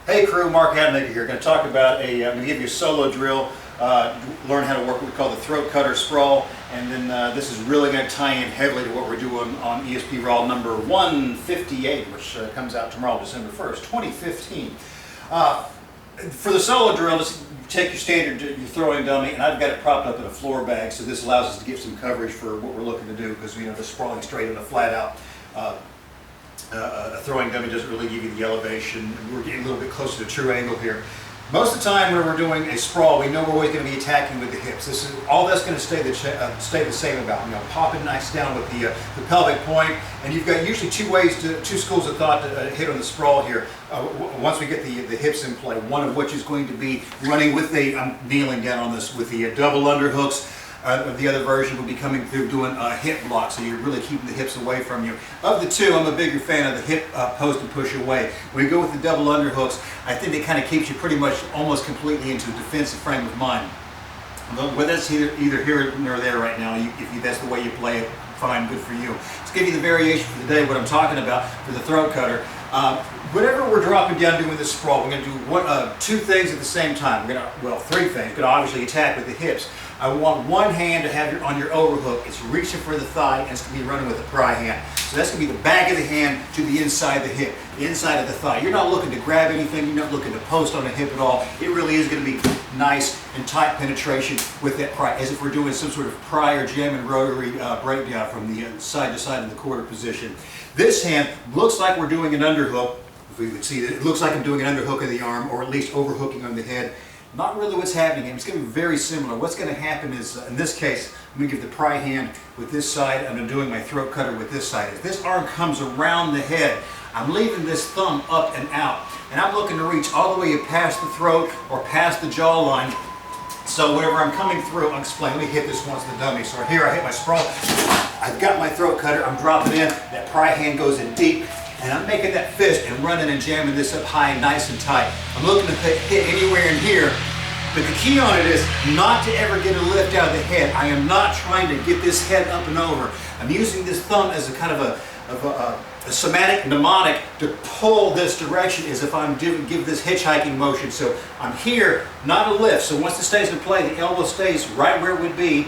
Hey crew, Mark Hadnaker here. Going to talk about I'm going to give you a solo drill, learn how to work what we call the throat cutter sprawl, and then this is really going to tie in heavily to what we're doing on ESP Raw number 158, which comes out tomorrow, December 1st, 2015. For the solo drill, just take your standard, your throwing dummy, and I've got it propped up in a floor bag, so this allows us to get some coverage for what we're looking to do, because the sprawling straight in a flat out. A throwing dummy doesn't really give you the elevation. We're getting a little bit closer to true angle here. Most of the time when we're doing a sprawl, we know we're always going to be attacking with the hips. This is all that's going to stay the same about. Popping nice down with the pelvic point, and you've got usually two schools of thought to hit on the sprawl here. Once we get the hips in play, one of which is going to be running with I'm kneeling down on this with the double underhooks. The other version will be coming through doing a hip block, so you're really keeping the hips away from you. Of the two, I'm a bigger fan of the hip post and push away. When you go with the double underhooks, I think it kind of keeps you pretty much almost completely into a defensive frame of mind. But that's either here nor there right now. If that's the way you play it, fine, good for you. Let's give you the variation for the day, what I'm talking about for the throat cutter. Whenever we're dropping down doing this sprawl, we're going to do two things at the same time. We're going to, well, three things. We're going to obviously attack with the hips. I want one hand to have on your overhook. It's reaching for the thigh, and it's going to be running with the pry hand. So that's going to be the back of the hand to the inside of the hip, the inside of the thigh. You're not looking to grab anything. You're not looking to post on the hip at all. It really is going to be nice and tight penetration with that pry, as if we're doing some sort of pry or jam and rotary breakdown from the side to side in the quarter position. This hand looks like we're doing an underhook. If we would see that, it looks like I'm doing an underhook of the arm, or at least overhooking on the head. Not really what's happening. It's going to be very similar. What's going to happen is, in this case, I'm going to give the pry hand with this side, and I'm doing my throat cutter with this side. If this arm comes around the head, I'm leaving this thumb up and out, and I'm looking to reach all the way past the throat or past the jawline. So whenever I'm coming through, I'll explain. Let me hit this once the dummy. So here I hit my sprawl. I've got my throat cutter. I'm dropping in. That pry hand goes in deep. And I'm making that fist and running and jamming this up high, nice and tight. I'm looking to hit anywhere in here, but the key on it is not to ever get a lift out of the head. I am not trying to get this head up and over. I'm using this thumb as a kind of a somatic mnemonic to pull this direction, as if I'm give this hitchhiking motion. So I'm here, not a lift. So once it stays in play, the elbow stays right where it would be,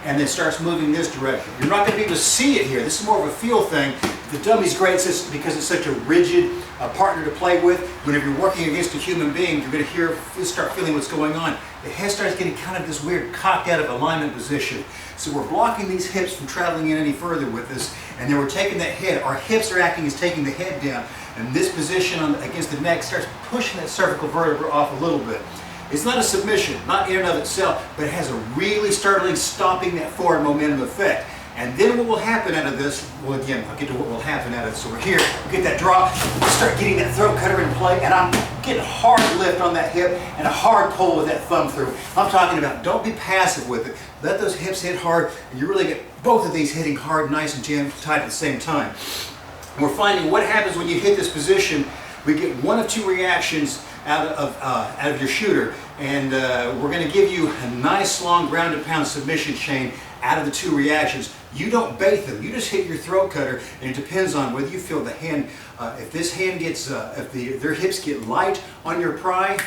and then starts moving this direction. You're not going to be able to see it here. This is more of a feel thing. The dummy's great because it's such a rigid partner to play with. Whenever you're working against a human being, you're going to start feeling what's going on. The head starts getting kind of this weird cocked out of alignment position. So we're blocking these hips from traveling in any further with this, and then we're taking that head. Our hips are acting as taking the head down, and this position against the neck starts pushing that cervical vertebra off a little bit. It's not a submission, not in and of itself, but it has a really startling stopping that forward momentum effect. And then what will happen out of this, well again, I'll get to what will happen out of this. So we're here, we get that drop, we start getting that throat cutter in play, and I'm getting a hard lift on that hip and a hard pull with that thumb through. I'm talking about don't be passive with it. Let those hips hit hard, and you really get both of these hitting hard, nice and jammed tight at the same time. And we're finding what happens when you hit this position. We get one of two reactions out of your shooter, and we're going to give you a nice long ground and pound submission chain out of the two reactions. You don't bait them, you just hit your throat cutter, and it depends on whether you feel the hand, if this hand gets, if their hips get light on your pry,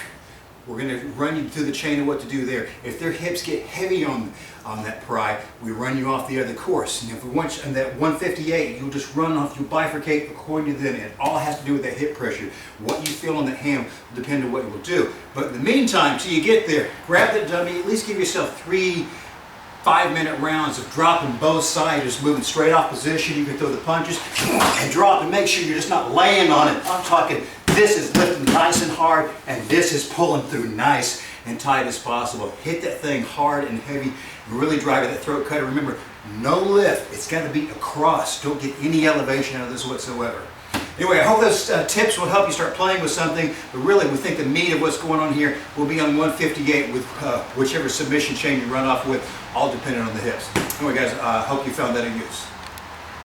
we're going to run you through the chain of what to do there. If their hips get heavy on that pry, we run you off the other course. And if we want you, on that 158, you'll just run off, you'll bifurcate according to them. It all has to do with that hip pressure. What you feel on that hand will depend on what you will do. But in the meantime, till you get there, grab that dummy, at least give yourself 3 5-minute rounds of dropping both sides, just moving straight off position. You can throw the punches and drop, and make sure you're just not laying on it. I'm talking, this is lifting nice and hard, and this is pulling through nice and tight as possible. Hit that thing hard and heavy, really drive that throat cutter. Remember, no lift. It's got to be across. Don't get any elevation out of this whatsoever. Anyway, I hope those tips will help you start playing with something, but really we think the meat of what's going on here will be on 158 with whichever submission chain you run off with, all dependent on the hips. Anyway guys, I hope you found that in use.